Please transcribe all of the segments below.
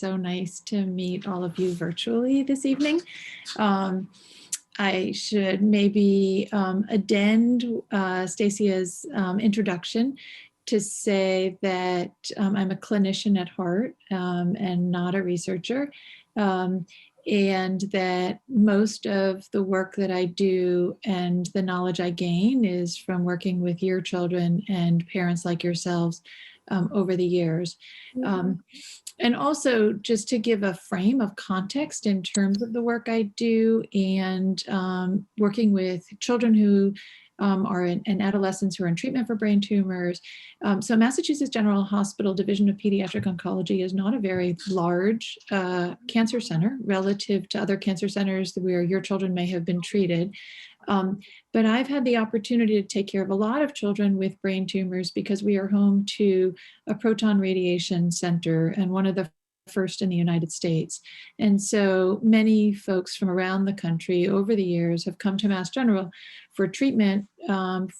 so nice to meet all of you virtually this evening. I should maybe addend Stacya's introduction to say that I'm a clinician at heart and not a researcher, and that most of the work that I do and the knowledge I gain is from working with your children and parents like yourselves over the years. And also just to give a frame of context in terms of the work I do and working with children who are and adolescents who are in treatment for brain tumors. So Massachusetts General Hospital Division of Pediatric Oncology is not a very large cancer center relative to other cancer centers where your children may have been treated. But I've had the opportunity to take care of a lot of children with brain tumors because we are home to a proton radiation center and one of the first in the United States. And so many folks from around the country over the years have come to Mass General for treatment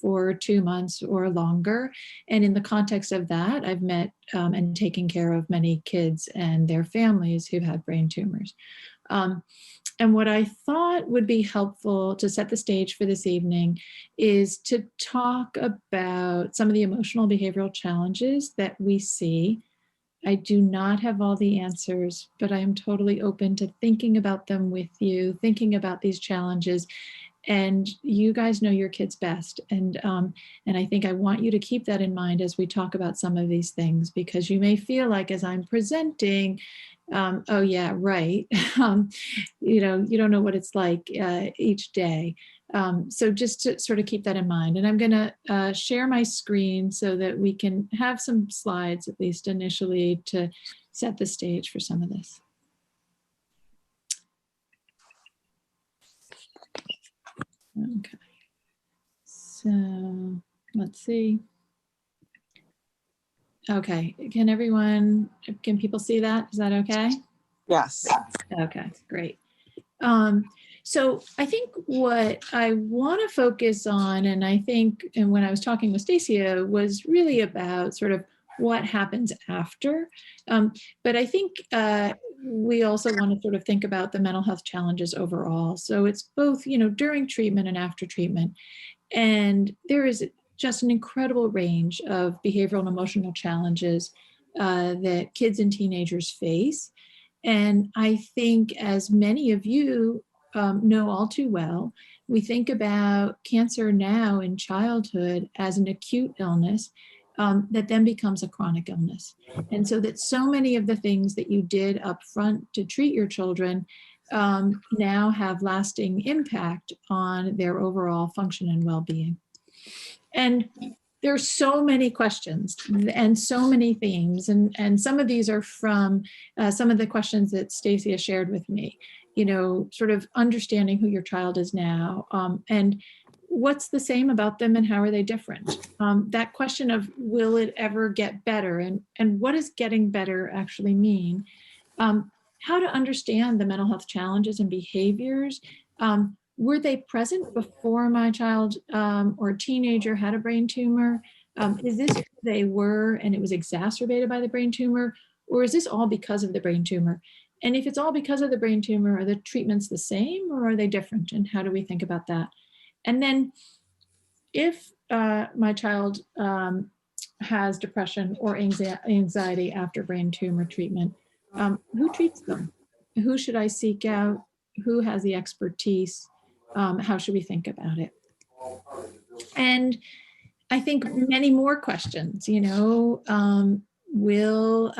for 2 months or longer. And in the context of that, I've met and taken care of many kids and their families who've had brain tumors. And what I thought would be helpful to set the stage for this evening is to talk about some of the emotional behavioral challenges that we see. I do not have all the answers, but I am totally open to thinking about them with you, thinking about these challenges. And you guys know your kids best. And I think I want you to keep that in mind as we talk about some of these things, because you may feel like as I'm presenting, oh yeah, right. You don't know what it's like each day. So just to sort of keep that in mind. And I'm going to share my screen so that we can have some slides, at least initially, to set the stage for some of this. Okay, so let's see. Okay, can people see that? Is that okay? Yes. Okay, great. So I think what I want to focus on, and when I was talking with Stacia, was really about sort of what happens after. But I think we also want to sort of think about the mental health challenges overall. So it's both, during treatment and after treatment. And there is just an incredible range of behavioral and emotional challenges that kids and teenagers face. And I think, as many of you know all too well, we think about cancer now in childhood as an acute illness that then becomes a chronic illness. And so that so many of the things that you did up front to treat your children now have lasting impact on their overall function and well-being. And there's so many questions and so many themes, and some of these are from some of the questions that Stacia shared with me, sort of understanding who your child is now and what's the same about them and how are they different? That question of will it ever get better, and what does getting better actually mean? How to understand the mental health challenges and behaviors. Were they present before my child or teenager had a brain tumor? Is this who they were and it was exacerbated by the brain tumor? Or is this all because of the brain tumor? And if it's all because of the brain tumor, are the treatments the same or are they different? And how do we think about that? And then if my child has depression or anxiety after brain tumor treatment, who treats them? Who should I seek out? Who has the expertise? How should we think about it? And I think many more questions, will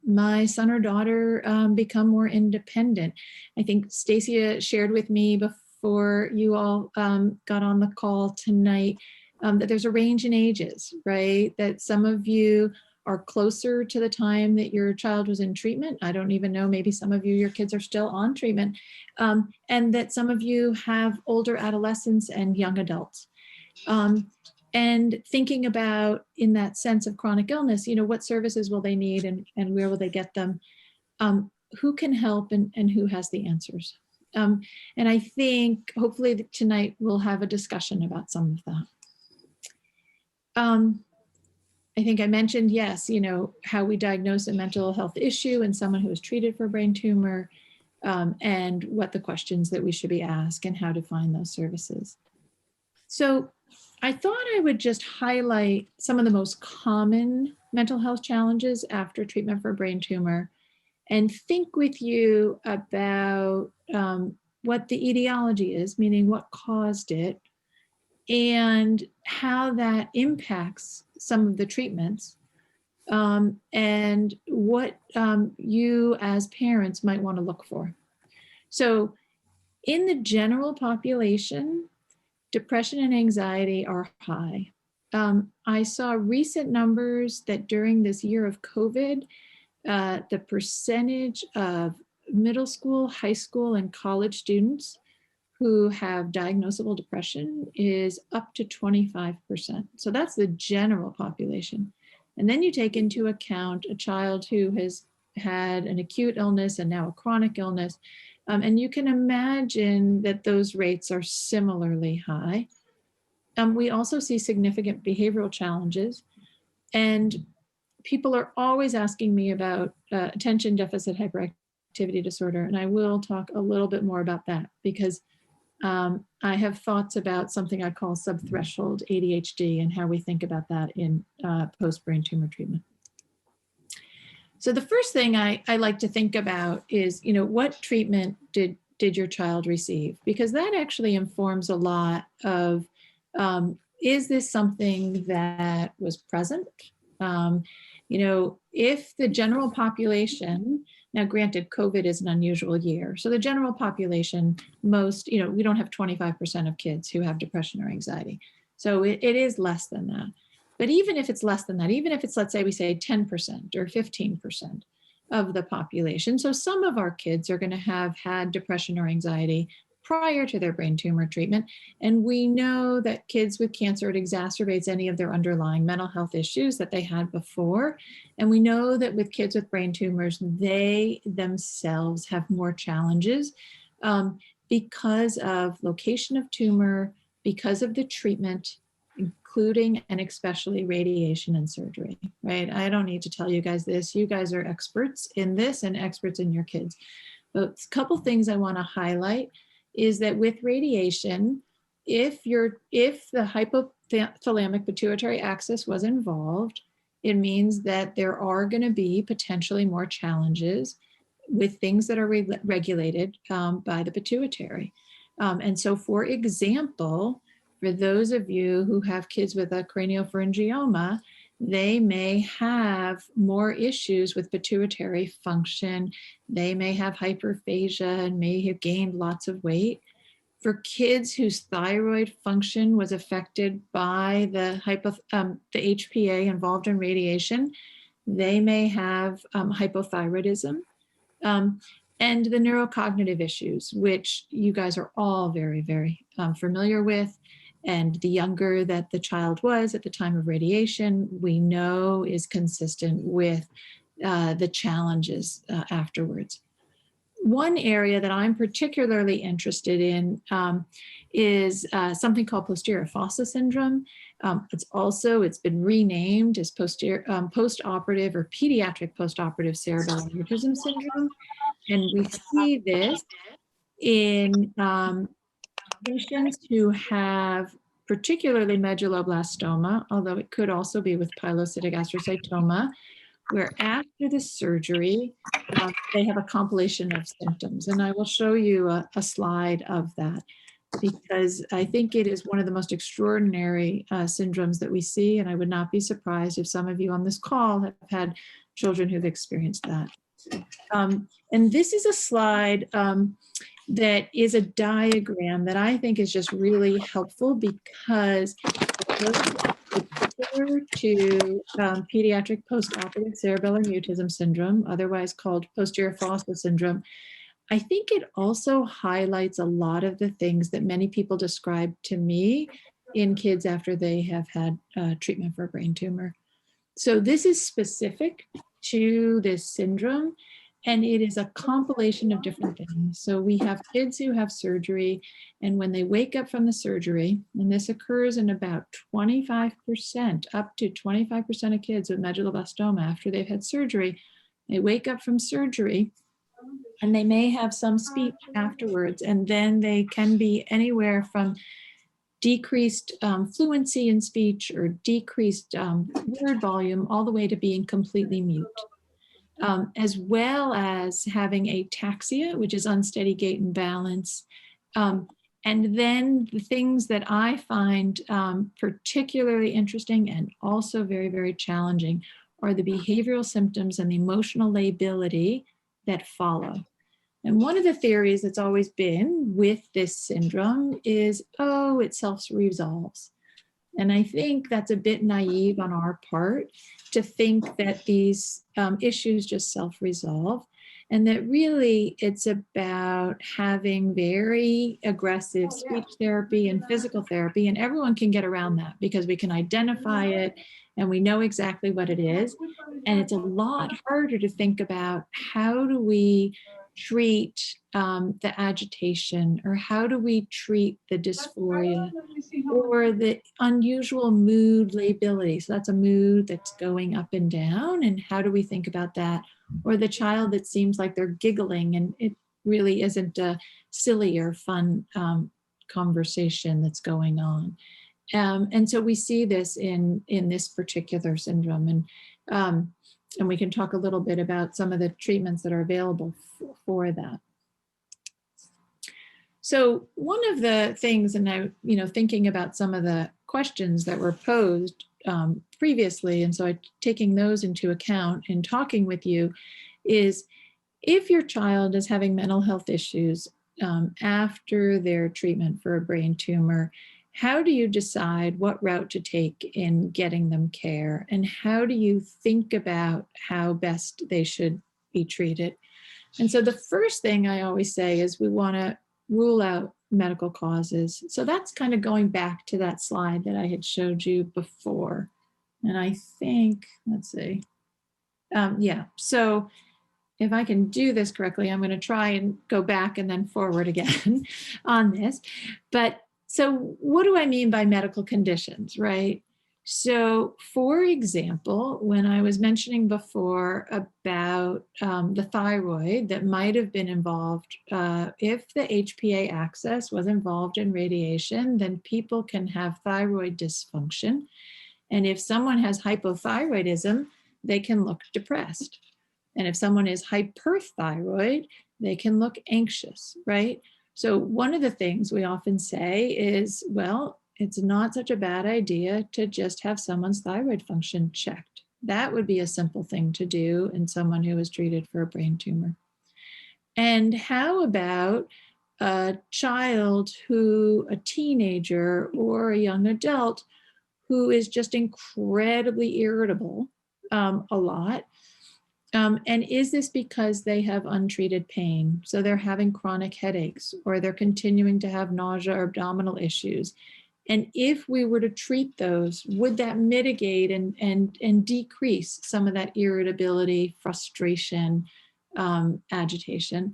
my son or daughter become more independent? I think Stacia shared with me before you all got on the call tonight that there's a range in ages, right? That some of you are closer to the time that your child was in treatment. I don't even know, maybe some of you, your kids are still on treatment, and that some of you have older adolescents and young adults. And thinking about, in that sense of chronic illness, what services will they need and where will they get them? Who can help and who has the answers? And I think hopefully tonight we'll have a discussion about some of that. I think I mentioned, yes, how we diagnose a mental health issue in someone who is treated for a brain tumor, and what the questions that we should be asked and how to find those services. So I thought I would just highlight some of the most common mental health challenges after treatment for a brain tumor and think with you about what the etiology is, meaning what caused it, and how that impacts some of the treatments, and what you as parents might want to look for. So in the general population, depression and anxiety are high. I saw recent numbers that during this year of COVID, the percentage of middle school, high school, and college students who have diagnosable depression is up to 25%. So that's the general population. And then you take into account a child who has had an acute illness and now a chronic illness. And you can imagine that those rates are similarly high. We also see significant behavioral challenges. And people are always asking me about attention deficit hyperactivity disorder. And I will talk a little bit more about that because I have thoughts about something I call subthreshold ADHD and how we think about that in post-brain tumor treatment. So the first thing I like to think about is, what treatment did your child receive? Because that actually informs a lot of, is this something that was present? If the general population, now granted, COVID is an unusual year. So the general population, most, we don't have 25% of kids who have depression or anxiety. So it is less than that. But even if it's less than that, even if it's, let's say we say 10% or 15% of the population. So some of our kids are going to have had depression or anxiety prior to their brain tumor treatment. And we know that kids with cancer, it exacerbates any of their underlying mental health issues that they had before. And we know that with kids with brain tumors, they themselves have more challenges because of location of tumor, because of the treatment, including and especially radiation and surgery, right? I don't need to tell you guys this. You guys are experts in this and experts in your kids. But a couple things I want to highlight is that with radiation, if the hypothalamic pituitary axis was involved, it means that there are going to be potentially more challenges with things that are regulated by the pituitary. And so, for example, for those of you who have kids with a craniopharyngioma, they may have more issues with pituitary function. They may have hyperphagia and may have gained lots of weight. For kids whose thyroid function was affected by the HPA involved in radiation, they may have hypothyroidism. And the neurocognitive issues, which you guys are all very, very familiar with. And the younger that the child was at the time of radiation, we know is consistent with the challenges afterwards. One area that I'm particularly interested in is something called posterior fossa syndrome. It's been renamed as postoperative or pediatric postoperative cerebellum mutism syndrome. And we see this in patients who have particularly medulloblastoma, although it could also be with pilocytic astrocytoma, where after the surgery, they have a compilation of symptoms. And I will show you a slide of that because I think it is one of the most extraordinary syndromes that we see. And I would not be surprised if some of you on this call have had children who've experienced that. And this is a slide that is a diagram that I think is just really helpful because particular to pediatric postoperative cerebellar mutism syndrome, otherwise called posterior fossa syndrome, I think it also highlights a lot of the things that many people describe to me in kids after they have had treatment for a brain tumor. So this is specific to this syndrome. And it is a compilation of different things. So we have kids who have surgery, and when they wake up from the surgery, and this occurs in about 25%, up to 25% of kids with medulloblastoma after they've had surgery, they wake up from surgery and they may have some speech afterwards. And then they can be anywhere from decreased fluency in speech or decreased word volume all the way to being completely mute. As well as having ataxia, which is unsteady gait and balance. And then the things that I find particularly interesting and also very, very challenging are the behavioral symptoms and the emotional lability that follow. And one of the theories that's always been with this syndrome is, oh, it self-resolves. And I think that's a bit naive on our part to think that these issues just self-resolve, and that really it's about having very aggressive speech therapy and physical therapy, and everyone can get around that because we can identify it and we know exactly what it is. And it's a lot harder to think about how do we treat the agitation, or how do we treat the dysphoria or the unusual mood lability. So that's a mood that's going up and down, and how do we think about that? Or the child that seems like they're giggling and it really isn't a silly or fun conversation that's going on. And so we see this in this particular syndrome, and we can talk a little bit about some of the treatments that are available for that. So one of the things, and I, thinking about some of the questions that were posed previously, and so taking those into account in talking with you, is if your child is having mental health issues after their treatment for a brain tumor, how do you decide what route to take in getting them care? And how do you think about how best they should be treated? And so the first thing I always say is we want to rule out medical causes. So that's kind of going back to that slide that I had showed you before. And I think, let's see. Yeah, so if I can do this correctly, I'm going to try and go back and then forward again on this. But so what do I mean by medical conditions, right? So for example, when I was mentioning before about the thyroid that might have been involved, if the HPA axis was involved in radiation, then people can have thyroid dysfunction. And if someone has hypothyroidism, they can look depressed. And if someone is hyperthyroid, they can look anxious, right? So one of the things we often say is, well, it's not such a bad idea to just have someone's thyroid function checked. That would be a simple thing to do in someone who is treated for a brain tumor. And how about a child a teenager or a young adult who is just incredibly irritable a lot? And is this because they have untreated pain? So they're having chronic headaches, or they're continuing to have nausea or abdominal issues. And if we were to treat those, would that mitigate and decrease some of that irritability, frustration, agitation?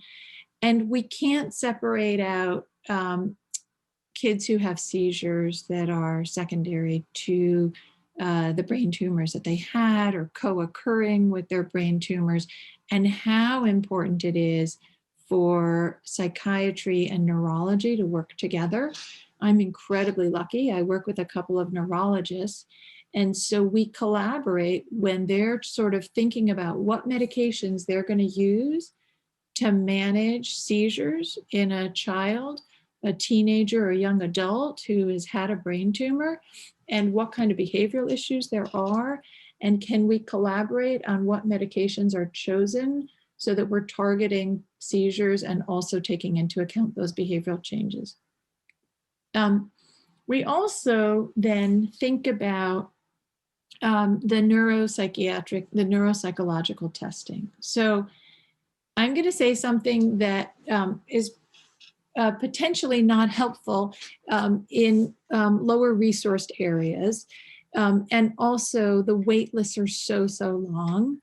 And we can't separate out kids who have seizures that are secondary to the brain tumors that they had or co-occurring with their brain tumors, and how important it is for psychiatry and neurology to work together. I'm incredibly lucky. I work with a couple of neurologists, and so we collaborate when they're sort of thinking about what medications they're going to use to manage seizures in a child, a teenager or a young adult who has had a brain tumor, and what kind of behavioral issues there are, and can we collaborate on what medications are chosen so that we're targeting seizures and also taking into account those behavioral changes. We also then think about the neuropsychological testing. So I'm going to say something that is potentially not helpful in lower resourced areas. And also the wait lists are so long.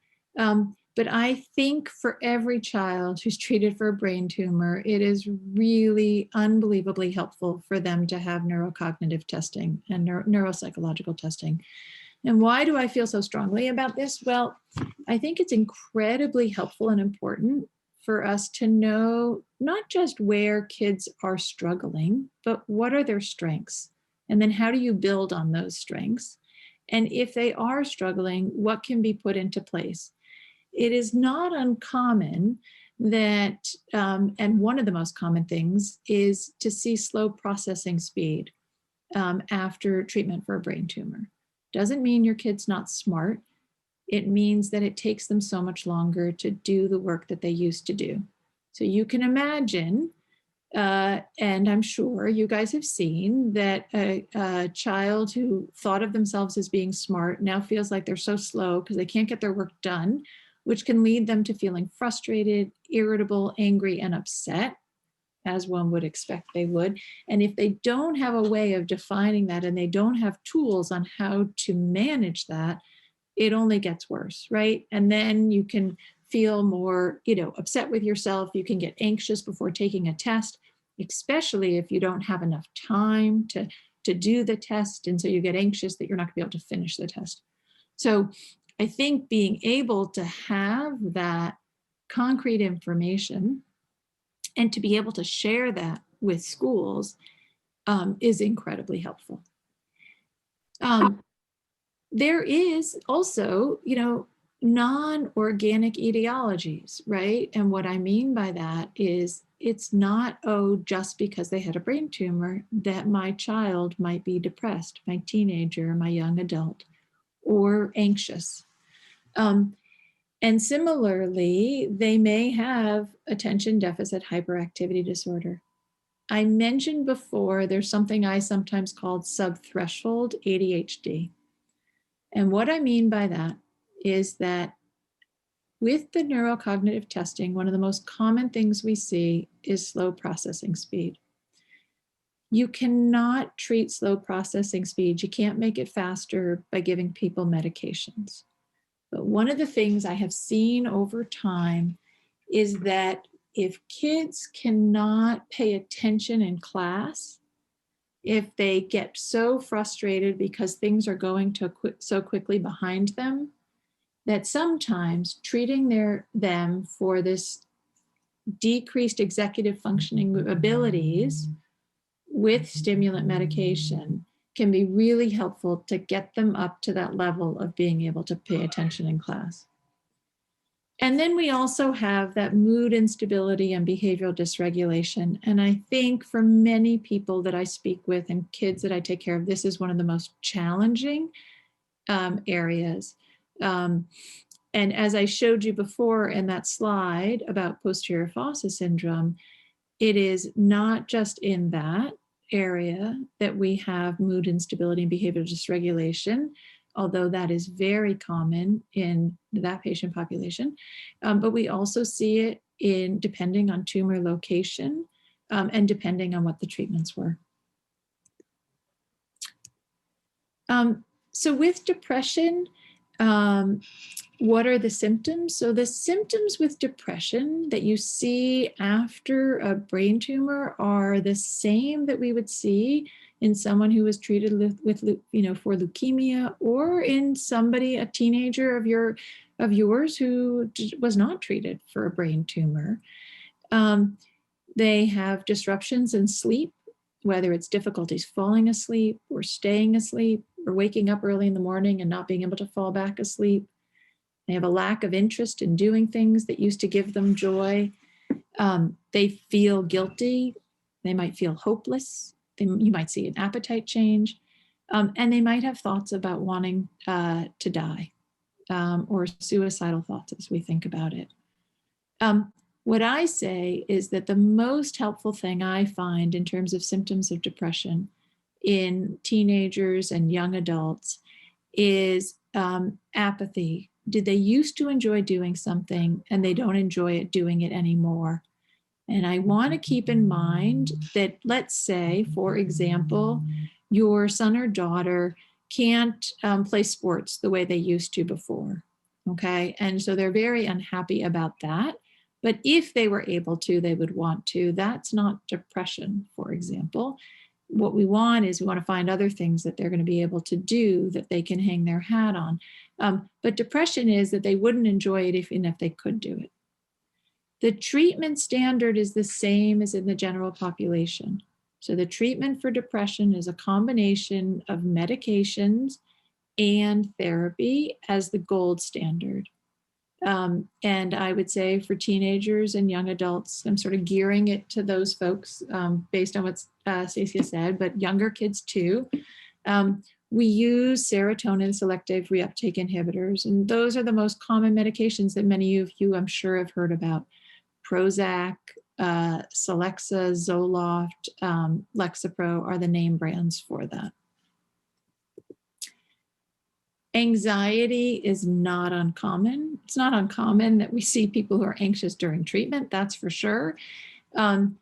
But I think for every child who's treated for a brain tumor, it is really unbelievably helpful for them to have neurocognitive testing and neuropsychological testing. And why do I feel so strongly about this? Well, I think it's incredibly helpful and important for us to know not just where kids are struggling, but what are their strengths? And then how do you build on those strengths? And if they are struggling, what can be put into place? It is not uncommon that, and one of the most common things is to see slow processing speed after treatment for a brain tumor. Doesn't mean your kid's not smart. It means that it takes them so much longer to do the work that they used to do. So you can imagine, and I'm sure you guys have seen, that a child who thought of themselves as being smart now feels like they're so slow because they can't get their work done, which can lead them to feeling frustrated, irritable, angry, and upset, as one would expect they would. And if they don't have a way of defining that and they don't have tools on how to manage that, it only gets worse, right? And then you can feel more, upset with yourself. You can get anxious before taking a test, especially if you don't have enough time to do the test. And so you get anxious that you're not gonna be able to finish the test. So I think being able to have that concrete information and to be able to share that with schools is incredibly helpful. There is also, non-organic etiologies, right? And what I mean by that is it's not, just because they had a brain tumor that my child might be depressed, my teenager, my young adult, or anxious. And similarly, they may have attention deficit hyperactivity disorder. I mentioned before, there's something I sometimes called subthreshold ADHD. And what I mean by that is that with the neurocognitive testing, one of the most common things we see is slow processing speed. You cannot treat slow processing speed. You can't make it faster by giving people medications. But one of the things I have seen over time is that if kids cannot pay attention in class, if they get so frustrated because things are going so quickly behind them, that sometimes treating them for this decreased executive functioning abilities with stimulant medication can be really helpful to get them up to that level of being able to pay attention in class. And then we also have that mood instability and behavioral dysregulation. And I think for many people that I speak with and kids that I take care of, this is one of the most challenging areas. And as I showed you before in that slide about posterior fossa syndrome, it is not just in that area that we have mood instability and behavioral dysregulation, although that is very common in that patient population. But we also see it depending on tumor location and depending on what the treatments were. So with depression, what are the symptoms? So the symptoms with depression that you see after a brain tumor are the same that we would see in someone who was treated with for leukemia, or in somebody, a teenager of yours who was not treated for a brain tumor. They have disruptions in sleep, whether it's difficulties falling asleep or staying asleep or waking up early in the morning and not being able to fall back asleep. They have a lack of interest in doing things that used to give them joy. They feel guilty. They might feel hopeless. You might see an appetite change. And they might have thoughts about wanting to die or suicidal thoughts as we think about it. What I say is that the most helpful thing I find in terms of symptoms of depression in teenagers and young adults is apathy. Did they used to enjoy doing something and they don't enjoy it doing it anymore? And I want to keep in mind that, let's say, for example, your son or daughter can't play sports the way they used to before. Okay. And so they're very unhappy about that. But if they were able to, they would want to. That's not depression, for example. What we want is we want to find other things that they're going to be able to do that they can hang their hat on. But depression is that they wouldn't enjoy it even if they could do it. The treatment standard is the same as in the general population. So the treatment for depression is a combination of medications and therapy as the gold standard. And I would say for teenagers and young adults, I'm sort of gearing it to those folks based on what Stacia said, but younger kids too. We use serotonin selective reuptake inhibitors, and those are the most common medications that many of you, I'm sure, have heard about. Prozac, Celexa, Zoloft, Lexapro are the name brands for that. Anxiety is not uncommon. It's not uncommon that we see people who are anxious during treatment, that's for sure. And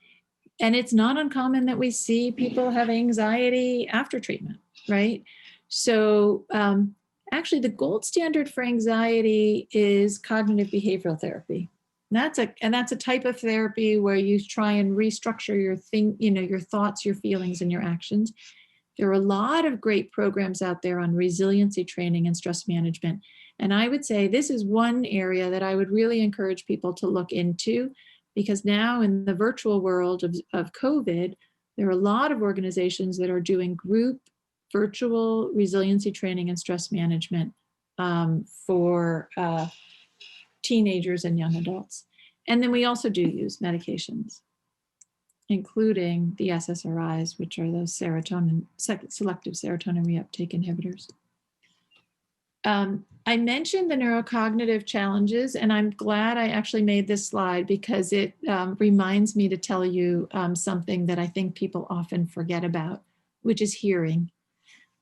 it's not uncommon that we see people have anxiety after treatment, right? So actually the gold standard for anxiety is cognitive behavioral therapy. And that's a type of therapy where you try and restructure your thoughts, your feelings, and your actions. There are a lot of great programs out there on resiliency training and stress management. And I would say this is one area that I would really encourage people to look into, because now in the virtual world of COVID, there are a lot of organizations that are doing group virtual resiliency training and stress management for teenagers and young adults. And then we also do use medications, including the SSRIs, which are those selective serotonin reuptake inhibitors. I mentioned the neurocognitive challenges, and I'm glad I actually made this slide because it reminds me to tell you something that I think people often forget about, which is hearing.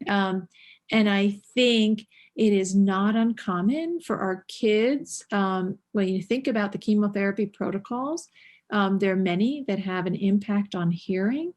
And I think it is not uncommon for our kids, when you think about the chemotherapy protocols, there are many that have an impact on hearing.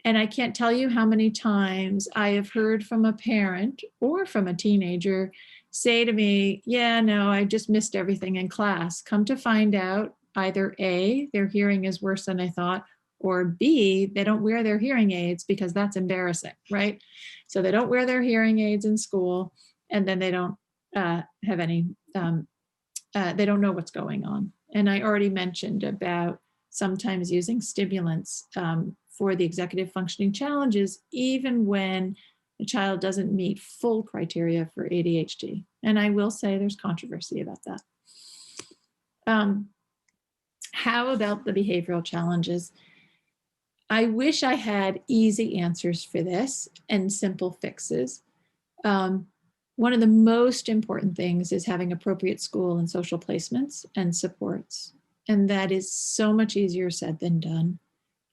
And I can't tell you how many times I have heard from a parent or from a teenager say to me, yeah, no, I just missed everything in class. Come to find out, either A, their hearing is worse than I thought, or B, they don't wear their hearing aids because that's embarrassing, right? So they don't wear their hearing aids in school, and then they don't have any, they don't know what's going on. And I already mentioned about sometimes using stimulants for the executive functioning challenges, even when the child doesn't meet full criteria for ADHD. And I will say there's controversy about that. How about the behavioral challenges? I wish I had easy answers for this and simple fixes. One of the most important things is having appropriate school and social placements and supports. And that is so much easier said than done.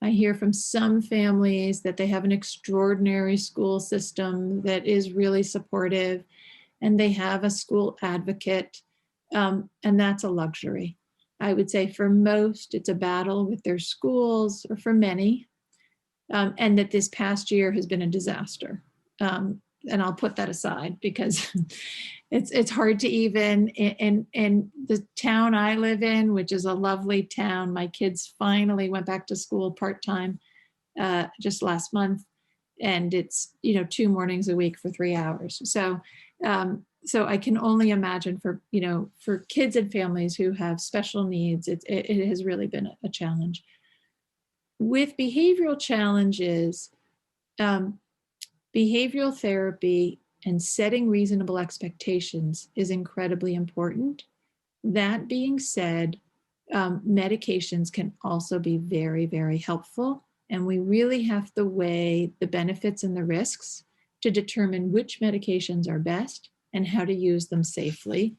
I hear from some families that they have an extraordinary school system that is really supportive, and they have a school advocate, and that's a luxury. I would say for most, it's a battle with their schools, or for many, and that this past year has been a disaster. And I'll put that aside because it's hard to even, in the town I live in, which is a lovely town, my kids finally went back to school part-time just last month, and it's 2 mornings a week for 3 hours. So I can only imagine for kids and families who have special needs, it has really been a challenge. With behavioral challenges, behavioral therapy and setting reasonable expectations is incredibly important. That being said, medications can also be very, very helpful. And we really have to weigh the benefits and the risks to determine which medications are best and how to use them safely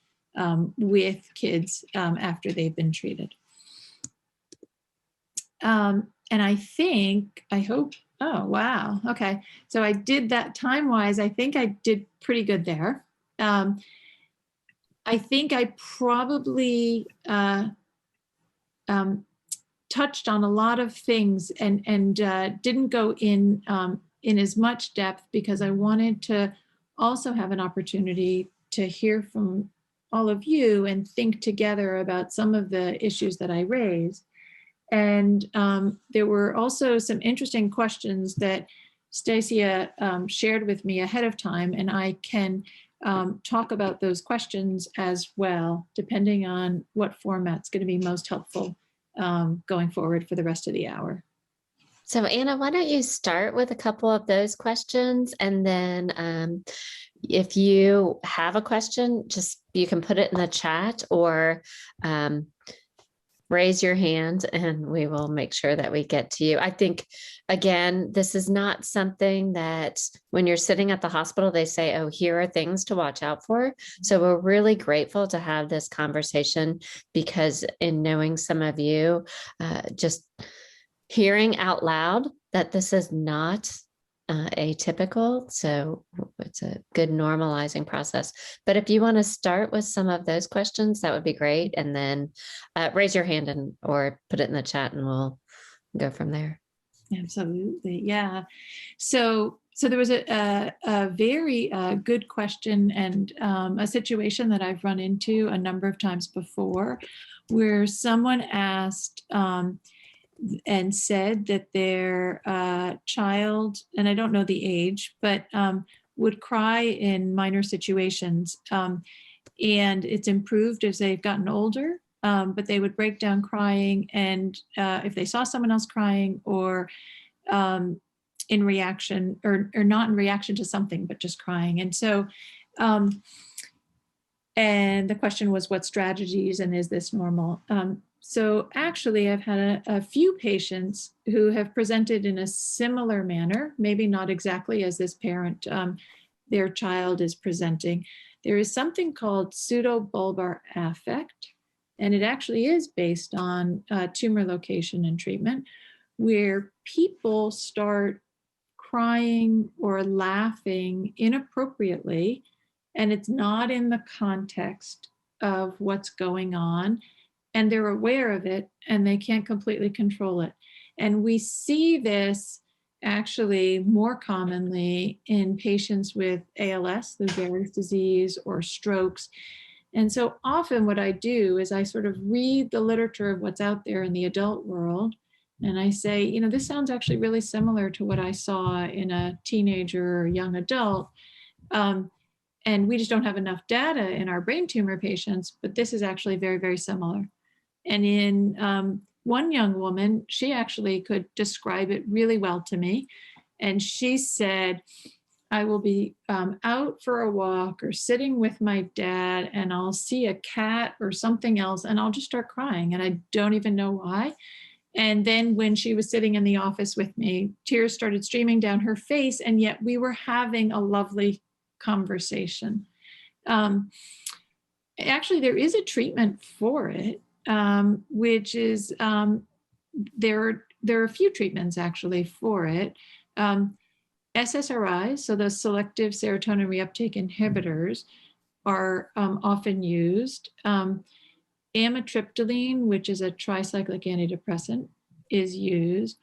with kids after they've been treated. And I hope, oh, wow. Okay. So I did that time-wise. I think I did pretty good there. I think I probably touched on a lot of things and didn't go in as much depth because I wanted to also have an opportunity to hear from all of you and think together about some of the issues that I raised. And there were also some interesting questions that Stacia shared with me ahead of time, and I can talk about those questions as well, depending on what format's going to be most helpful going forward for the rest of the hour. So Anna, why don't you start with a couple of those questions, and then if you have a question, just you can put it in the chat or raise your hand and we will make sure that we get to you. I think, again, this is not something that when you're sitting at the hospital, they say, oh, here are things to watch out for. So we're really grateful to have this conversation, because in knowing some of you, just hearing out loud that this is not atypical. So it's a good normalizing process. But if you want to start with some of those questions, that would be great. And then raise your hand and or put it in the chat and we'll go from there. Absolutely. Yeah. So there was a very good question and a situation that I've run into a number of times before, where someone asked and said that their child, and I don't know the age, but would cry in minor situations. And it's improved as they've gotten older, but they would break down crying. And if they saw someone else crying, or in reaction, or not in reaction to something, but just crying. And so, and the question was, what strategies, and is this normal? So actually, I've had a few patients who have presented in a similar manner, maybe not exactly as this parent, their child is presenting. There is something called Pseudobulbar Affect, and it actually is based on tumor location and treatment, where people start crying or laughing inappropriately, and it's not in the context of what's going on, and they're aware of it and they can't completely control it. And we see this actually more commonly in patients with ALS, Lou Gehrig's disease, or strokes. And so often what I do is I sort of read the literature of what's out there in the adult world. And I say, you know, this sounds actually really similar to what I saw in a teenager or young adult. And we just don't have enough data in our brain tumor patients, but this is actually very, very similar. And in one young woman, she actually could describe it really well to me. And she said, I will be out for a walk or sitting with my dad, and I'll see a cat or something else, and I'll just start crying. And I don't even know why. And then when she was sitting in the office with me, tears started streaming down her face, and yet we were having a lovely conversation. Actually, there is a treatment for it, which is there are a few treatments actually for it. SSRIs, so the selective serotonin reuptake inhibitors, are often used. Amitriptyline, which is a tricyclic antidepressant, is used.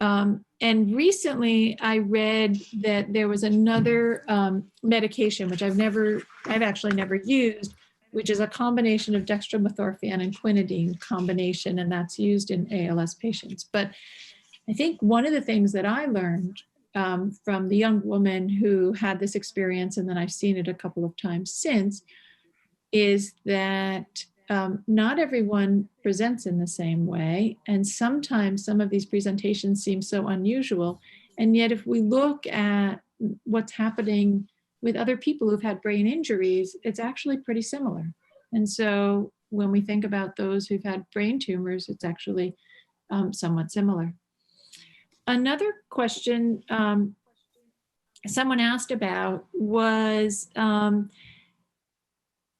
And recently I read that there was another medication, which I've actually never used, which is a combination of dextromethorphan and quinidine combination, and that's used in ALS patients. But I think one of the things that I learned from the young woman who had this experience, and then I've seen it a couple of times since, is that not everyone presents in the same way. And sometimes some of these presentations seem so unusual. And yet if we look at what's happening with other people who've had brain injuries, it's actually pretty similar. And so when we think about those who've had brain tumors, it's actually somewhat similar. Another question someone asked about was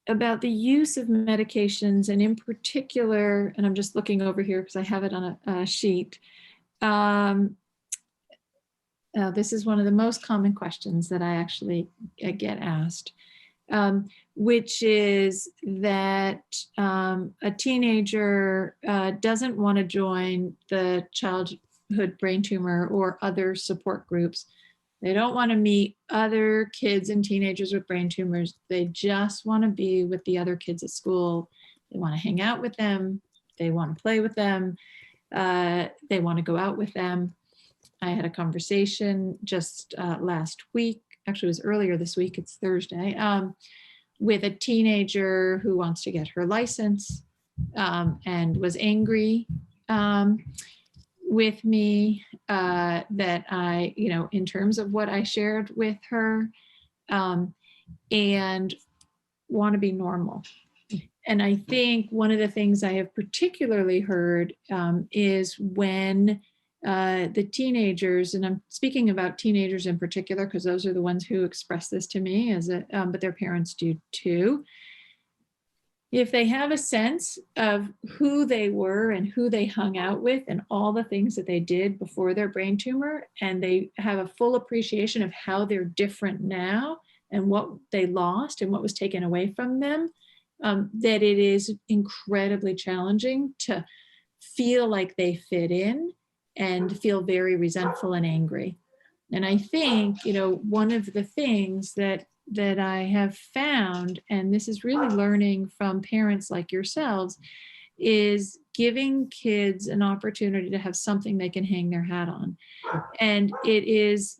about the use of medications, and in particular, and I'm just looking over here because I have it on a sheet. This is one of the most common questions that I actually get asked, which is that a teenager doesn't want to join the childhood brain tumor or other support groups They don't want to meet other kids and teenagers with brain tumors. They just want to be with the other kids at school. They want to hang out with them. They want to play with them. They want to go out with them. I had a conversation just last week, actually it was earlier this week, it's Thursday, with a teenager who wants to get her license and was angry with me that I, in terms of what I shared with her, and want to be normal. And I think one of the things I have particularly heard is when the teenagers, and I'm speaking about teenagers in particular, because those are the ones who express this to me, but their parents do too. If they have a sense of who they were and who they hung out with and all the things that they did before their brain tumor, and they have a full appreciation of how they're different now and what they lost and what was taken away from them, that it is incredibly challenging to feel like they fit in and feel very resentful and angry. And I think, one of the things that I have found, and this is really learning from parents like yourselves, is giving kids an opportunity to have something they can hang their hat on. And it is,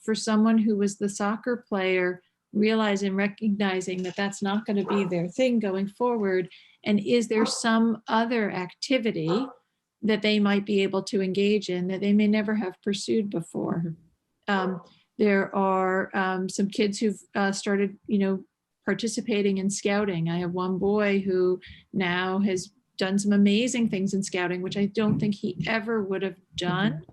for someone who was the soccer player, realizing, recognizing that that's not going to be their thing going forward. And is there some other activity that they might be able to engage in that they may never have pursued before? There are some kids who've started, participating in scouting. I have one boy who now has done some amazing things in scouting, which I don't think he ever would have done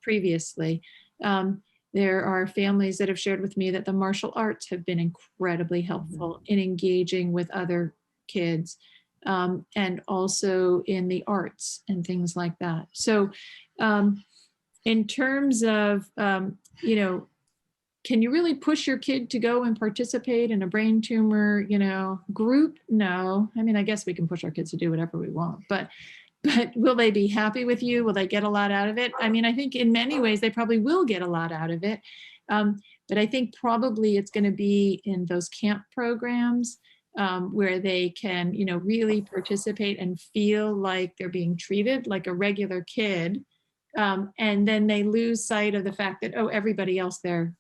previously. There are families that have shared with me that the martial arts have been incredibly helpful in engaging with other kids, and also in the arts and things like that. So in terms of, can you really push your kid to go and participate in a brain tumor, group? No. I mean, I guess we can push our kids to do whatever we want, but will they be happy with you? Will they get a lot out of it? I mean, I think in many ways they probably will get a lot out of it. But I think probably it's going to be in those camp programs where they can, really participate and feel like they're being treated like a regular kid. And then they lose sight of the fact that, oh, everybody else there,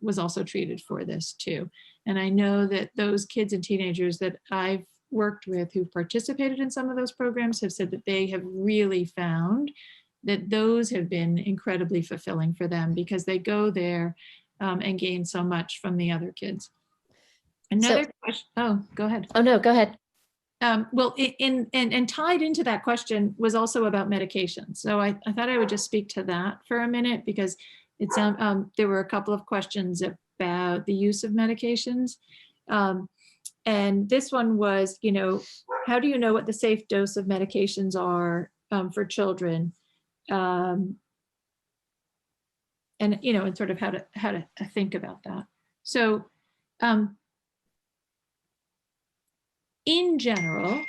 was also treated for this too. And I know that those kids and teenagers that I've worked with who've participated in some of those programs have said that they have really found that those have been incredibly fulfilling for them because they go there and gain so much from the other kids. Another question. Oh, go ahead. Oh, no, go ahead. Well, and tied into that question was also about medications. So I thought I would just speak to that for a minute because it's there were a couple of questions about the use of medications. And this one was, how do you know what the safe dose of medications are for children? And, and sort of how to think about that. So in general,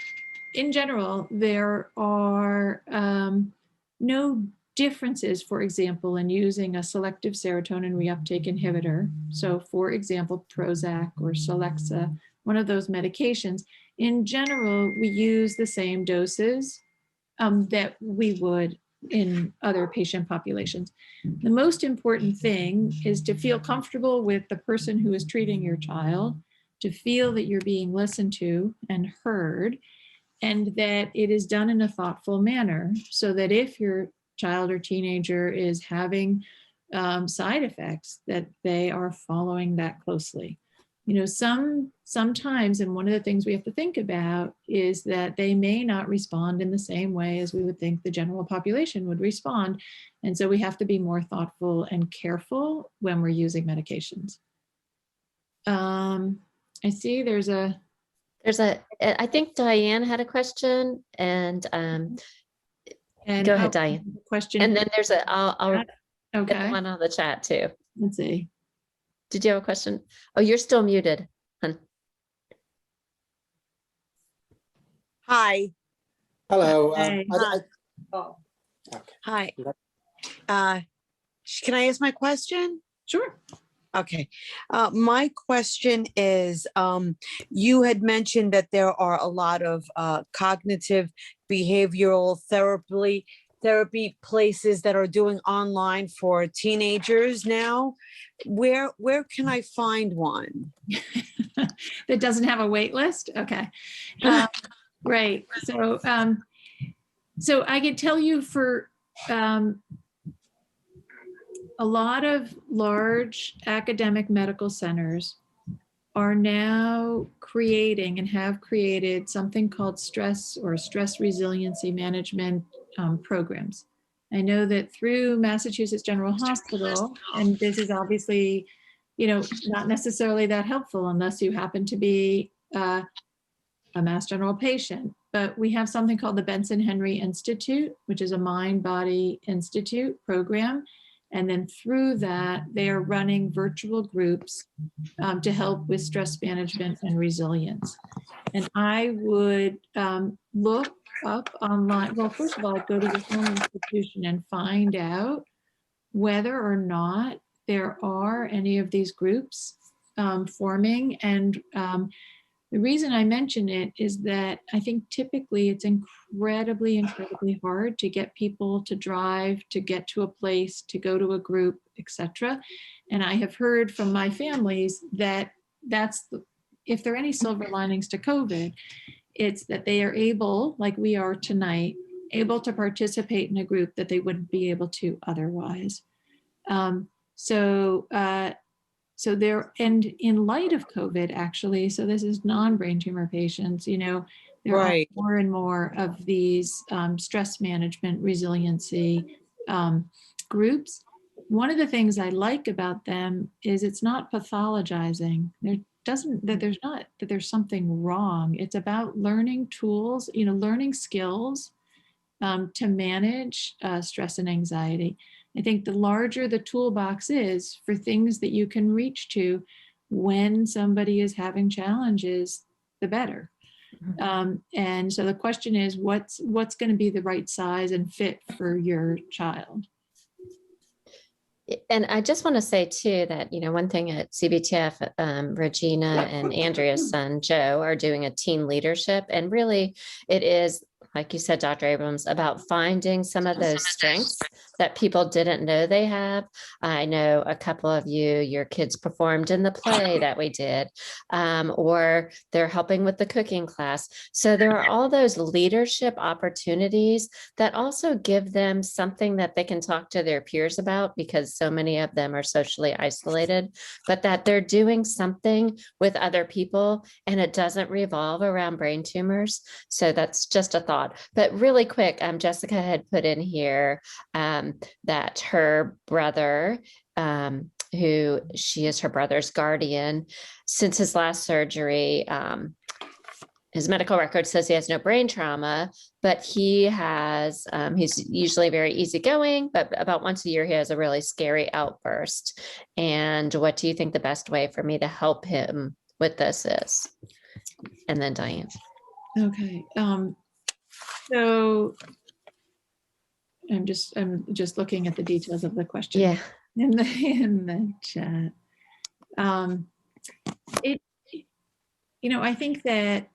there are no differences, for example, in using a selective serotonin reuptake inhibitor. So for example, Prozac or Celexa, one of those medications. In general, we use the same doses that we would in other patient populations. The most important thing is to feel comfortable with the person who is treating your child, to feel that you're being listened to and heard, and that it is done in a thoughtful manner so that if your child or teenager is having side effects, that they are following that closely. Sometimes, and one of the things we have to think about is that they may not respond in the same way as we would think the general population would respond. And so we have to be more thoughtful and careful when we're using medications. I see there's a, I think Diane had a question and go ahead, Diane. Question. And then there's I'll okay. get one on the chat too. Let's see. Did you have a question? Oh, you're still muted, hon. Hi. Hello. Hey. Hi. Can I ask my question? Sure. Okay. My question is, you had mentioned that there are a lot of cognitive behavioral therapy places that are doing online for teenagers now. Where can I find one? That doesn't have a wait list? Okay. Right. So I can tell you for a lot of large academic medical centers are now creating and have created something called stress or stress resiliency management programs. I know that through Massachusetts General Hospital, and this is obviously, not necessarily that helpful unless you happen to be a Mass General patient, but we have something called the Benson Henry Institute, which is a Mind Body Institute program. And then through that, they are running virtual groups to help with stress management and resilience. And I would look up online. Well, first of all, I'd go to your home institution and find out whether or not there are any of these groups forming. And the reason I mention it is that I think typically it's incredibly hard to get people to drive, to get to a place, to go to a group, etc. And I have heard from my families that if there are any silver linings to COVID, it's that they are able, like we are tonight, able to participate in a group that they wouldn't be able to otherwise. So there, and in light of COVID, actually, so this is non-brain tumor patients, there Right. are more and more of these stress management resiliency groups. One of the things I like about them is it's not pathologizing. That there's something wrong. It's about learning tools, learning skills to manage stress and anxiety. I think the larger the toolbox is for things that you can reach to when somebody is having challenges, the better. And so the question is, what's going to be the right size and fit for your child? And I just want to say too that, one thing at CBTF, Regina and Andrea's son, Joe, are doing a teen leadership. And really it is, like you said, Dr. Abrams, about finding some of those strengths that people didn't know they have. I know a couple of your kids performed in the play that we did, or they're helping with the cooking class. So there are all those leadership opportunities that also give them something that they can talk to their peers about, because so many of them are socially isolated, but that they're doing something with other people and it doesn't revolve around brain tumors. So that's just a thought. But really quick, Jessica had put in here that her brother, who she is her brother's guardian, since his last surgery, his medical record says he has no brain trauma, but he has, he's usually very easygoing, but about once a year, he has a really scary outburst. And what do you think the best way for me to help him with this is? And then Diane. Okay. So I'm just looking at the details of the question. Yeah. In the chat. I think that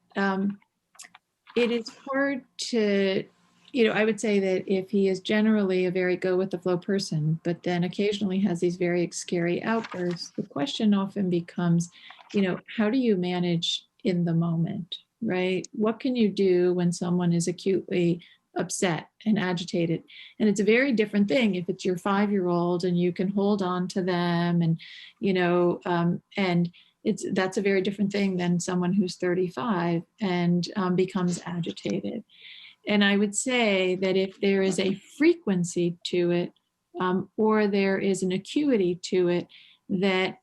it is hard to, I would say that if he is generally a very go with the flow person, but then occasionally has these very scary outbursts, the question often becomes, how do you manage in the moment, right? What can you do when someone is acutely upset and agitated? And it's a very different thing if it's your 5-year-old and you can hold on to them and, and that's a very different thing than someone who's 35 and becomes agitated. And I would say that if there is a frequency to it, or there is an acuity to it that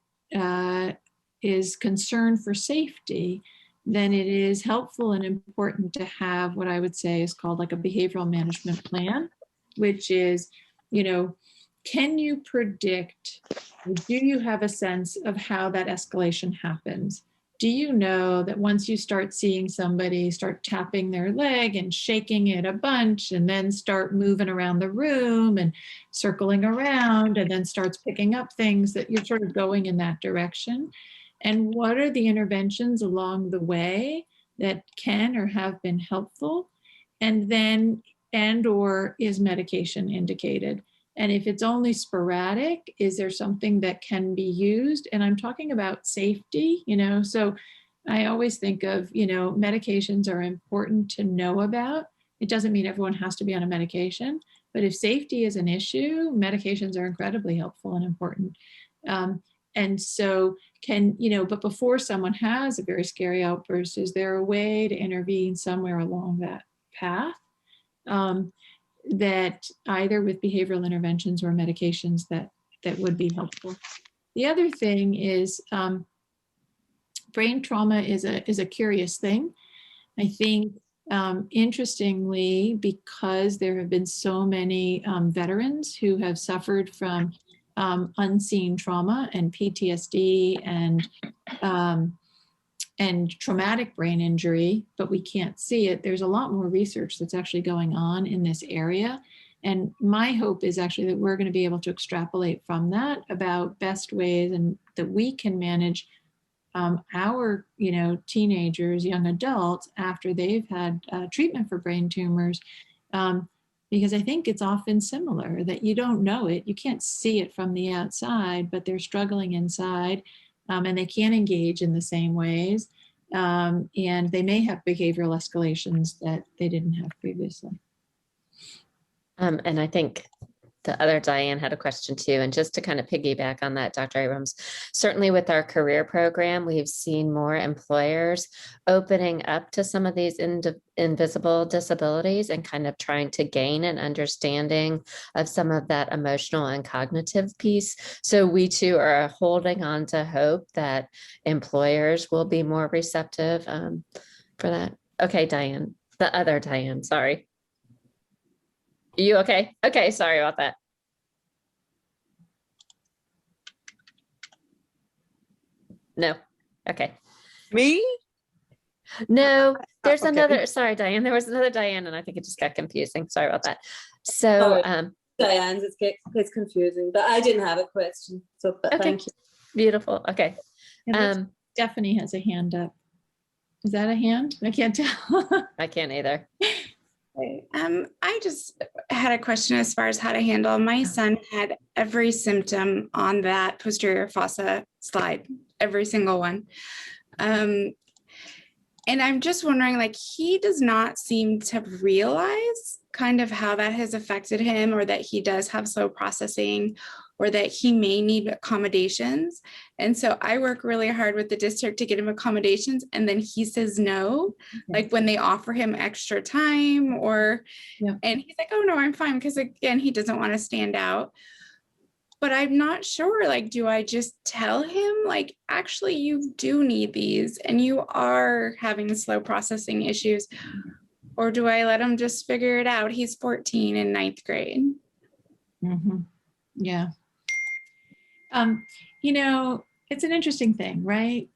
is concern for safety, then it is helpful and important to have what I would say is called like a behavioral management plan, which is, can you predict, do you have a sense of how that escalation happens? do you know that once you start seeing somebody start tapping their leg and shaking it a bunch and then start moving around the room and circling around and then starts picking up things, that you're sort of going in that direction? And what are the interventions along the way that can or have been helpful? And then, and or is medication indicated? And if it's only sporadic, is there something that can be used? And I'm talking about safety, so I always think of, medications are important to know about. It doesn't mean everyone has to be on a medication, but if safety is an issue, medications are incredibly helpful and important. And so but before someone has a very scary outburst, is there a way to intervene somewhere along that path? That either with behavioral interventions or medications that would be helpful. The other thing is brain trauma is a curious thing. I think interestingly, because there have been so many veterans who have suffered from unseen trauma and PTSD and traumatic brain injury, but we can't see it. There's a lot more research that's actually going on in this area. And my hope is actually that we're going to be able to extrapolate from that about best ways and that we can manage our, teenagers, young adults after they've had treatment for brain tumors. Because I think it's often similar that you don't know it. You can't see it from the outside, but they're struggling inside. And they can't engage in the same ways. And they may have behavioral escalations that they didn't have previously. And I think the other Diane had a question too. And just to kind of piggyback on that, Dr. Abrams, certainly with our career program, we've seen more employers opening up to some of these invisible disabilities and kind of trying to gain an understanding of some of that emotional and cognitive piece. So we too are holding on to hope that employers will be more receptive for that. Okay, Diane, the other Diane, sorry. You okay? Okay, sorry about that. No. Okay. Me? No, there's okay. another. Sorry, Diane. There was another Diane, and I think it just got confusing. Sorry about that. So, Diane's, it's confusing, but I didn't have a question. So, okay. Thank you. Beautiful. Okay. Stephanie has a hand up. Is that a hand? I can't tell. I can't either. I just had a question as far as how to handle. My son had every symptom on that posterior fossa slide, every single one. And I'm just wondering, like, he does not seem to realize kind of how that has affected him, or that he does have slow processing, or that he may need accommodations. And so I work really hard with the district to get him accommodations. And then he says no, like when they offer him extra time and he's like, oh no, I'm fine. Because again, he doesn't want to stand out. But I'm not sure, like, do I just tell him, like, actually you do need these and you are having slow processing issues? Or do I let him just figure it out? He's 14 in 9th grade. Mm-hmm. Yeah. It's an interesting thing, right?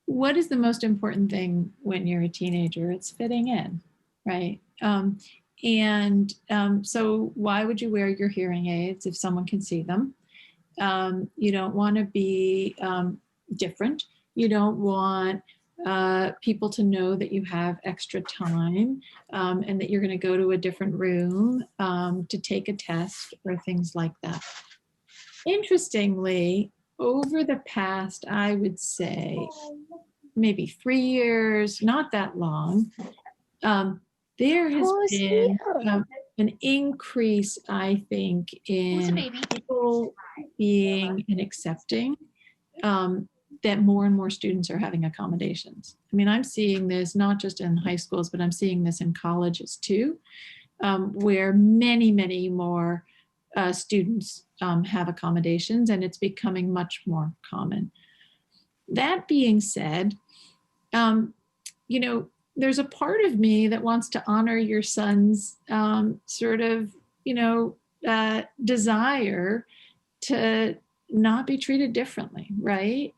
What is the most important thing when you're a teenager? It's fitting in, right? So why would you wear your hearing aids if someone can see them? You don't want to be different. You don't want people to know that you have extra time and that you're going to go to a different room to take a test or things like that. Interestingly, over the past, I would say maybe 3 years, not that long, there has been an increase, I think, in people being and accepting that more and more students are having accommodations. I mean, I'm seeing this not just in high schools, but I'm seeing this in colleges too, where many, many more students have accommodations, and it's becoming much more common. That being said, there's a part of me that wants to honor your son's desire to not be treated differently, right?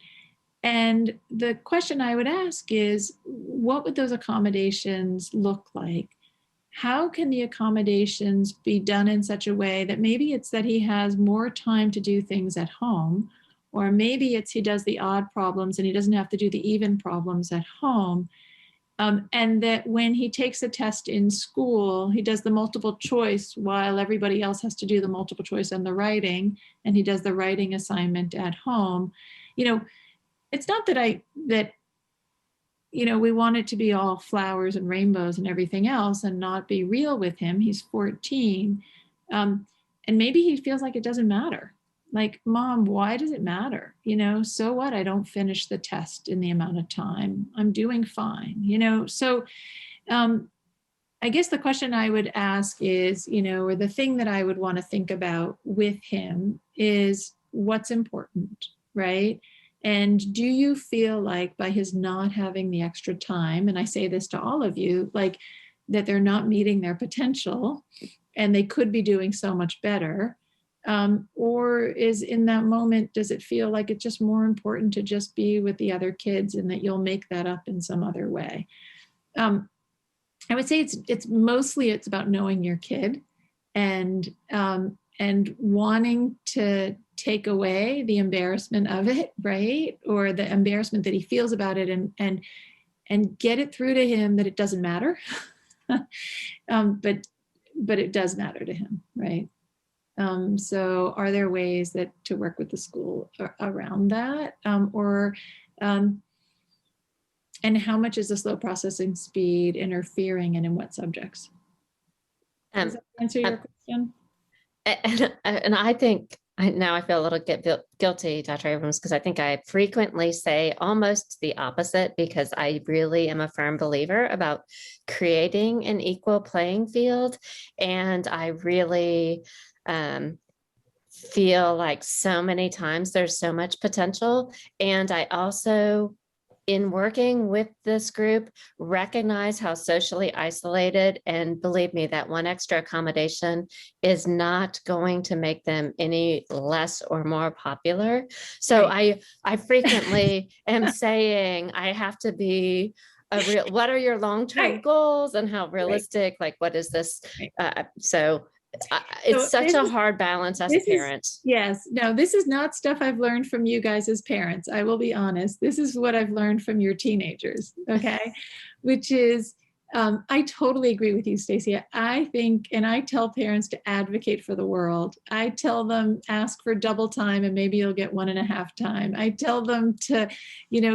And the question I would ask is, what would those accommodations look like? How can the accommodations be done in such a way that maybe it's that he has more time to do things at home, or maybe it's he does the odd problems and he doesn't have to do the even problems at home. And that when he takes a test in school, he does the multiple choice while everybody else has to do the multiple choice and the writing, and he does the writing assignment at home. You know, it's not that we want it to be all flowers and rainbows and everything else and not be real with him. He's 14. And maybe he feels like it doesn't matter. Like, Mom, why does it matter? So what? I don't finish the test in the amount of time. I'm doing fine, So I guess the question I would ask is, or the thing that I would want to think about with him is what's important, right? And do you feel like by his not having the extra time, and I say this to all of you, like that they're not meeting their potential and they could be doing so much better? Or is in that moment, does it feel like it's just more important to just be with the other kids and that you'll make that up in some other way? I would say it's mostly about knowing your kid and wanting to take away the embarrassment of it, right? Or the embarrassment that he feels about it and get it through to him that it doesn't matter. But it does matter to him, right? So are there ways to work with the school around that? And how much is the slow processing speed interfering and in what subjects? Does that answer your question? And I think now I feel a little guilty, Dr. Abrams, because I think I frequently say almost the opposite, because I really am a firm believer about creating an equal playing field. And I really feel like so many times there's so much potential. And I also, in working with this group, recognize how socially isolated, and believe me, that one extra accommodation is not going to make them any less or more popular. So right. I frequently am saying I have to be what are your long-term right. goals and how realistic, right. like what is this? Right. It's such a hard balance as a parent. Yes. No, this is not stuff I've learned from you guys as parents. I will be honest. This is what I've learned from your teenagers. Okay. Which is, I totally agree with you, Stacey. I think, and I tell parents to advocate for the world. I tell them ask for double time and maybe you'll get 1.5 time. I tell them to,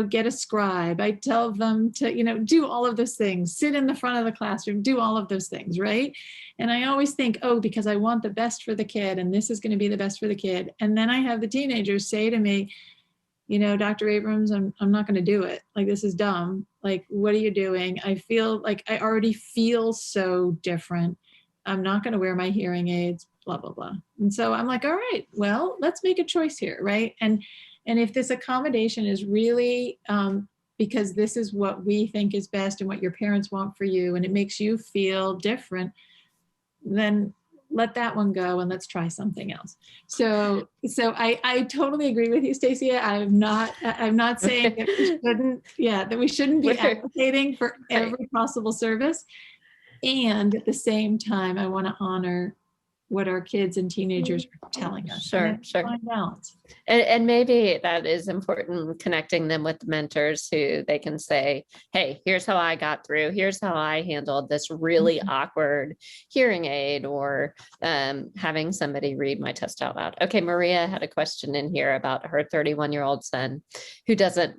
get a scribe. I tell them to, do all of those things, sit in the front of the classroom, do all of those things, right? And I always think, because I want the best for the kid and this is going to be the best for the kid. And then I have the teenagers say to me, Dr. Abrams, I'm not going to do it. Like, this is dumb. Like, what are you doing? I feel like I already feel so different. I'm not going to wear my hearing aids, blah, blah, blah. And so I'm like, all right, well, let's make a choice here, right? And if this accommodation is really because this is what we think is best and what your parents want for you, and it makes you feel different, then let that one go and let's try something else. So I totally agree with you, Stacey. I'm not saying that we shouldn't be advocating for every possible service. And at the same time, I want to honor what our kids and teenagers are telling us. Sure. Find balance. And maybe that is important, connecting them with mentors who they can say, hey, here's how I got through. Here's how I handled this really awkward hearing aid, or having somebody read my test out loud. Okay, Maria had a question in here about her 31-year-old son who doesn't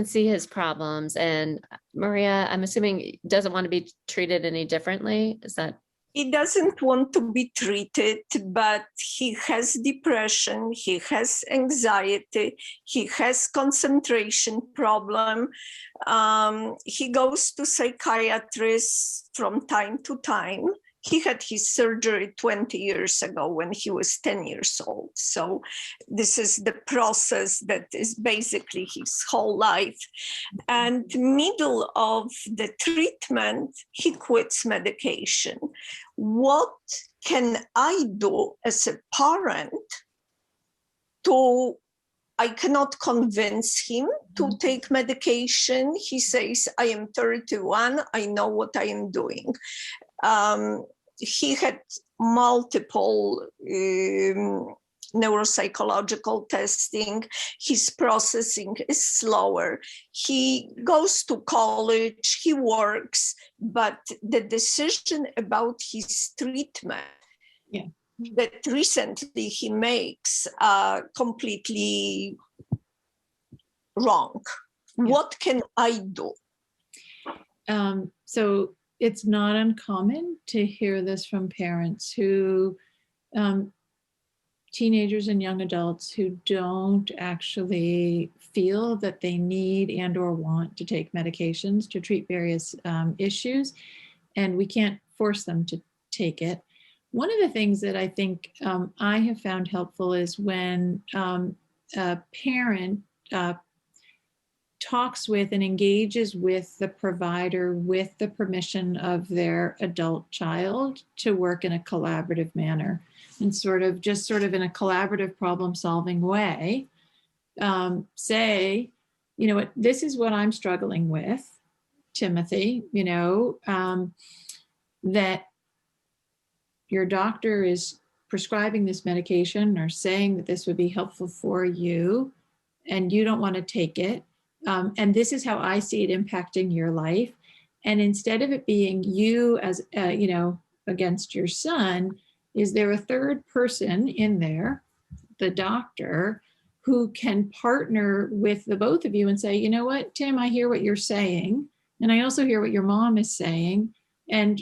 see his problems. And Maria, I'm assuming doesn't want to be treated any differently. Is that? He doesn't want to be treated, but he has depression, he has anxiety, he has concentration problem. He goes to psychiatrists from time to time. He had his surgery 20 years ago when he was 10 years old. So this is the process that is basically his whole life. And middle of the treatment, he quits medication. What can I do as a parent to I cannot convince him to take medication. He says, I am 31, I know what I am doing. He had multiple neuropsychological testing. His processing is slower. He goes to college, he works, but the decision about his treatment that recently he makes completely wrong. What can I do? So it's not uncommon to hear this from parents who, teenagers and young adults who don't actually feel that they need and or want to take medications to treat various issues, and we can't force them to take it. One of the things that I think I have found helpful is when a parent talks with and engages with the provider with the permission of their adult child to work in a collaborative manner and sort of in a collaborative problem solving way, say, you know what, this is what I'm struggling with, Timothy, you know, that your doctor is prescribing this medication or saying that this would be helpful for you and you don't want to take it. And this is how I see it impacting your life. And instead of it being you as, you know, against your son, is there a third person in there, the doctor, who can partner with the both of you and say, you know what, Tim, I hear what you're saying. And I also hear what your mom is saying. And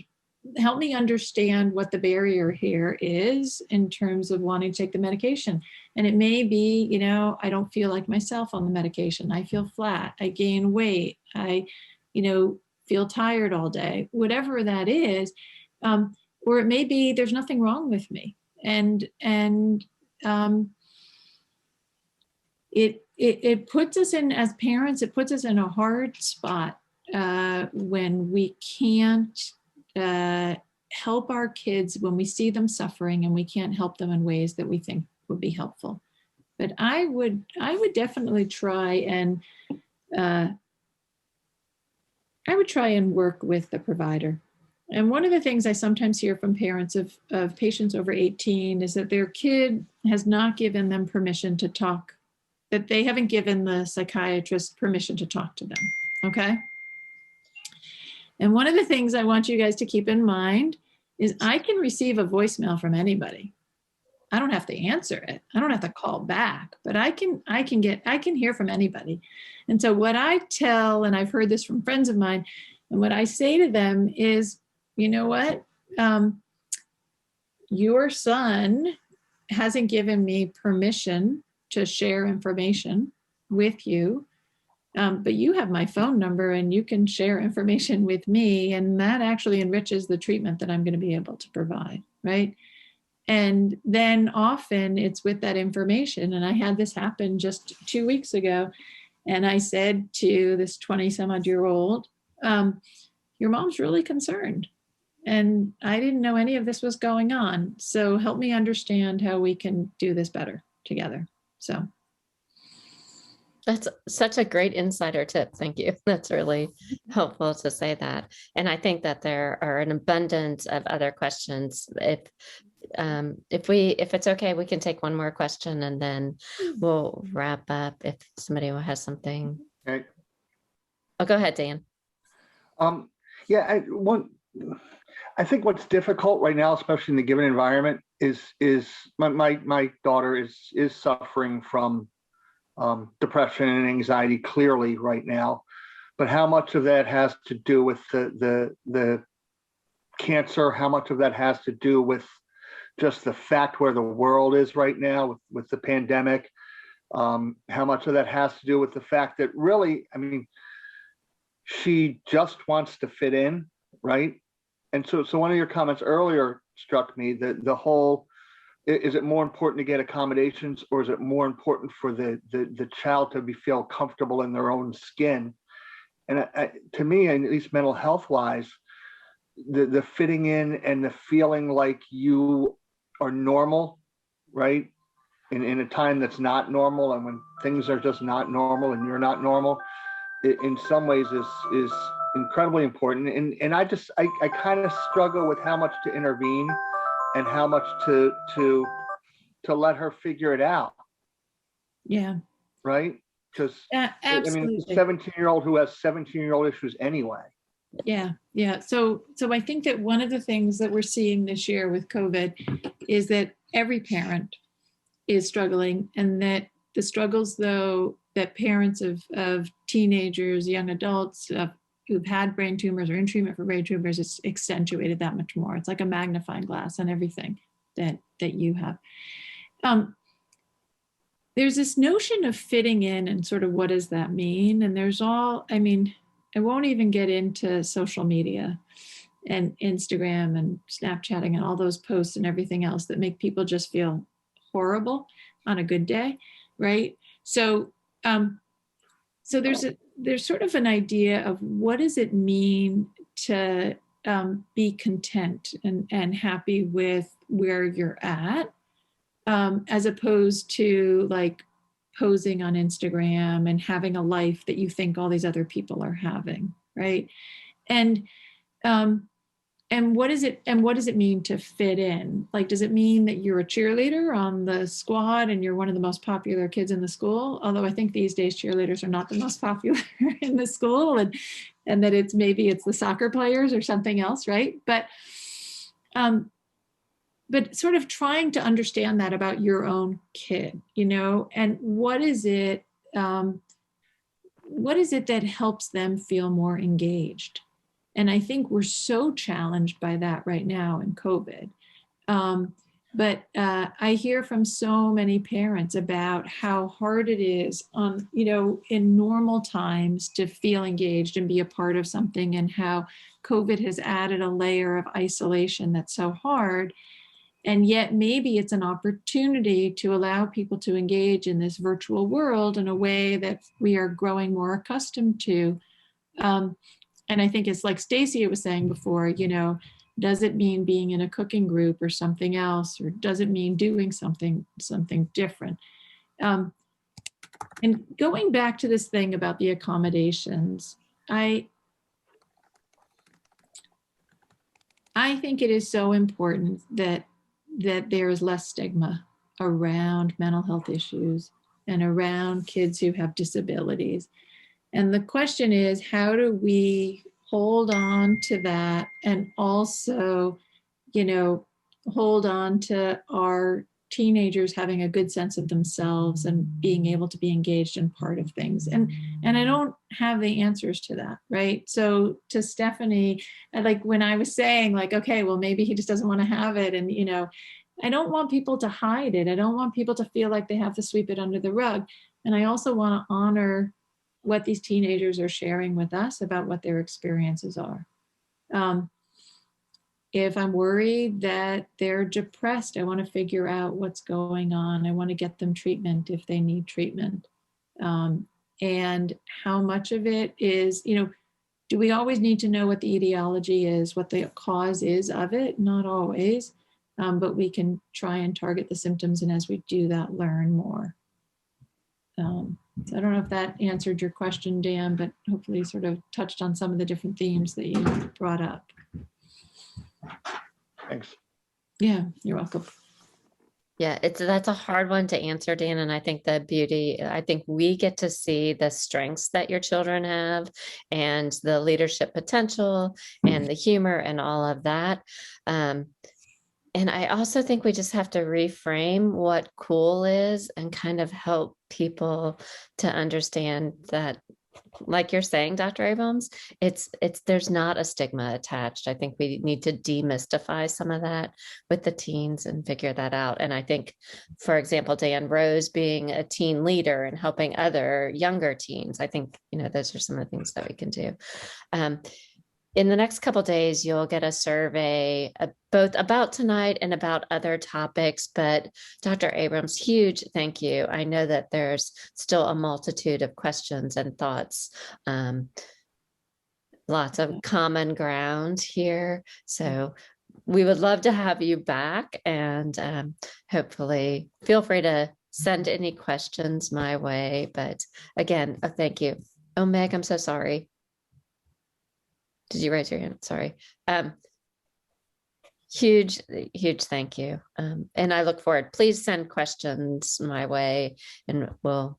help me understand what the barrier here is in terms of wanting to take the medication. And it may be, you know, I don't feel like myself on the medication. I feel flat. I gain weight. I, you know, feel tired all day, whatever that is. Or it may be there's nothing wrong with me. And it puts us in, as parents, it puts us in a hard spot when we can't help our kids, when we see them suffering and we can't help them in ways that we think would be helpful. But I would definitely try and work with the provider. And one of the things I sometimes hear from parents of patients over 18 is that their kid has not given them permission to talk, that they haven't given the psychiatrist permission to talk to them, okay? And one of the things I want you guys to keep in mind is I can receive a voicemail from anybody. I don't have to answer it. I don't have to call back, but I can hear from anybody. And so what I tell, and I've heard this from friends of mine, and what I say to them is, you know what? Your son hasn't given me permission to share information with you. But you have my phone number and you can share information with me, and that actually enriches the treatment that I'm going to be able to provide, right? And then often it's with that information. And I had this happen just 2 weeks ago. And I said to this 20-some-odd-year-old, your mom's really concerned. And I didn't know any of this was going on. So help me understand how we can do this better together. So. That's such a great insider tip. Thank you. That's really helpful to say that. And I think that there are an abundance of other questions. If it's okay, we can take one more question and then we'll wrap up if somebody has something. Okay. Oh, go ahead, Dan. Yeah, I think what's difficult right now, especially in the given environment, is my daughter is suffering from depression and anxiety clearly right now, but how much of that has to do with the cancer? How much of that has to do with just the fact where the world is right now with the pandemic? How much of that has to do with the fact that really, I mean, she just wants to fit in, right? And so one of your comments earlier struck me, that the whole, is it more important to get accommodations, or is it more important for the child to feel comfortable in their own skin? And to me, at least mental health wise, the fitting in and the feeling like you are normal, right? in a time that's not normal, and when things are just not normal and you're not normal, it, in some ways is incredibly important. And I kind of struggle with how much to intervene and how much to let her figure it out. Yeah. Right? Because I mean, Absolutely. it's a 17-year-old who has 17-year-old issues anyway. Yeah. Yeah. So I think that one of the things that we're seeing this year with COVID is that every parent is struggling, and that the struggles, though, that parents of teenagers, young adults who've had brain tumors or in treatment for brain tumors, it's accentuated that much more. It's like a magnifying glass on everything that you have. There's this notion of fitting in, and sort of what does that mean? And I mean, I won't even get into social media and Instagram and Snapchatting and all those posts and everything else that make people just feel horrible on a good day, right? So there's sort of an idea of what does it mean to be content and happy with where you're at, as opposed to like posing on Instagram and having a life that you think all these other people are having, right? And what does it mean to fit in? Like, does it mean that you're a cheerleader on the squad and you're one of the most popular kids in the school? Although I think these days cheerleaders are not the most popular in the school, and that it's the soccer players or something else, right? But sort of trying to understand that about your own kid, and what is it that helps them feel more engaged? And I think we're so challenged by that right now in COVID. But I hear from so many parents about how hard it is in normal times to feel engaged and be a part of something, and how COVID has added a layer of isolation that's so hard. And yet maybe it's an opportunity to allow people to engage in this virtual world in a way that we are growing more accustomed to. And I think it's like Stacia was saying before, does it mean being in a cooking group or something else, or does it mean doing something different? And going back to this thing about the accommodations, I think it is so important that there is less stigma around mental health issues and around kids who have disabilities. And the question is, how do we hold on to that, and also, hold on to our teenagers having a good sense of themselves and being able to be engaged in part of things? And I don't have the answers to that, right? So to Stephanie, like when I was saying like, okay, well, maybe he just doesn't want to have it. And, I don't want people to hide it. I don't want people to feel like they have to sweep it under the rug. And I also want to honor what these teenagers are sharing with us about what their experiences are. If I'm worried that they're depressed, I want to figure out what's going on. I want to get them treatment if they need treatment. And how much of it is, do we always need to know what the etiology is, what the cause is of it? Not always, but we can try and target the symptoms, and as we do that, learn more. So I don't know if that answered your question, Dan, but hopefully sort of touched on some of the different themes that you brought up. Thanks. Yeah, you're welcome. Yeah, that's a hard one to answer, Dan. And I think I think we get to see the strengths that your children have, and the leadership potential and the humor and all of that. And I also think we just have to reframe what cool is, and kind of help people to understand that, like you're saying, Dr. Abrams, there's not a stigma attached. I think we need to demystify some of that with the teens and figure that out. And I think, for example, Dan Rose being a teen leader and helping other younger teens, I think, those are some of the things that we can do. In the next couple of days, you'll get a survey both about tonight and about other topics. But Dr. Abrams, huge thank you. I know that there's still a multitude of questions and thoughts, lots of common ground here. So we would love to have you back, and hopefully feel free to send any questions my way. But again, thank you. Oh, Meg, I'm so sorry. Did you raise your hand? Sorry. Huge thank you. And I look forward. Please send questions my way, and we'll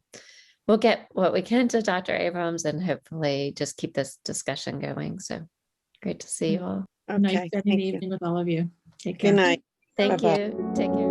get what we can to Dr. Abrams, and hopefully just keep this discussion going. So great to see you all. Nice Okay, spending thank the you. evening with all of you. Take care. Good night. Thank Bye-bye. you. Take care.